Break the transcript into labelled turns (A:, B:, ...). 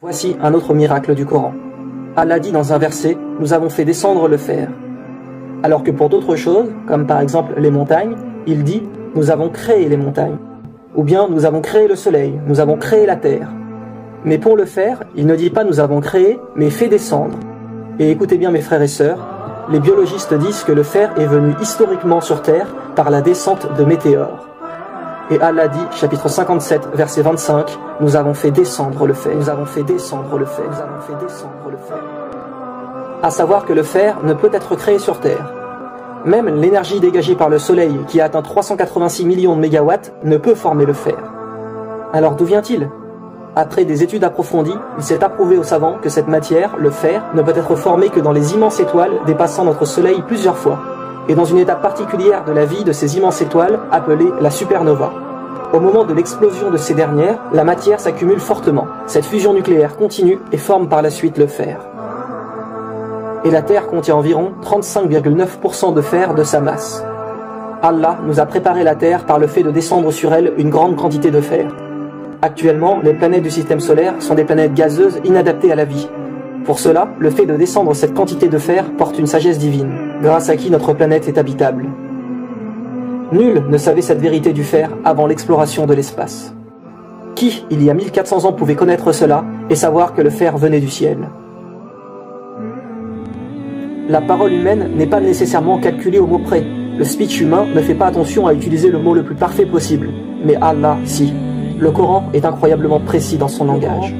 A: Voici un autre miracle du Coran. Allah dit dans un verset, nous avons fait descendre le fer. Alors que pour d'autres choses, comme par exemple les montagnes, il dit, nous avons créé les montagnes. Ou bien nous avons créé le soleil, nous avons créé la terre. Mais pour le fer, il ne dit pas nous avons créé, mais fait descendre. Et écoutez bien mes frères et sœurs, les biologistes disent que le fer est venu historiquement sur terre par la descente de météores. Et Allah dit, chapitre 57, verset 25, nous avons fait descendre le fer, nous avons fait descendre le fer, nous avons fait descendre le fer. À savoir que le fer ne peut être créé sur terre. Même l'énergie dégagée par le soleil, qui a atteint 386 millions de mégawatts, ne peut former le fer. Alors d'où vient-il? Après des études approfondies, il s'est approuvé aux savants que cette matière, le fer, ne peut être formée que dans les immenses étoiles dépassant notre soleil plusieurs fois, et dans une étape particulière de la vie de ces immenses étoiles appelée la supernova. Au moment de l'explosion de ces dernières, la matière s'accumule fortement. Cette fusion nucléaire continue et forme par la suite le fer. Et la Terre contient environ 35,9% de fer de sa masse. Allah nous a préparé la Terre par le fait de descendre sur elle une grande quantité de fer. Actuellement, les planètes du système solaire sont des planètes gazeuses inadaptées à la vie. Pour cela, le fait de descendre cette quantité de fer porte une sagesse divine, grâce à qui notre planète est habitable. Nul ne savait cette vérité du fer avant l'exploration de l'espace. Qui, il y a 1400 ans, pouvait connaître cela et savoir que le fer venait du ciel? La parole humaine n'est pas nécessairement calculée au mot près. Le speech humain ne fait pas attention à utiliser le mot le plus parfait possible. Mais Allah, si. Le Coran est incroyablement précis dans son langage.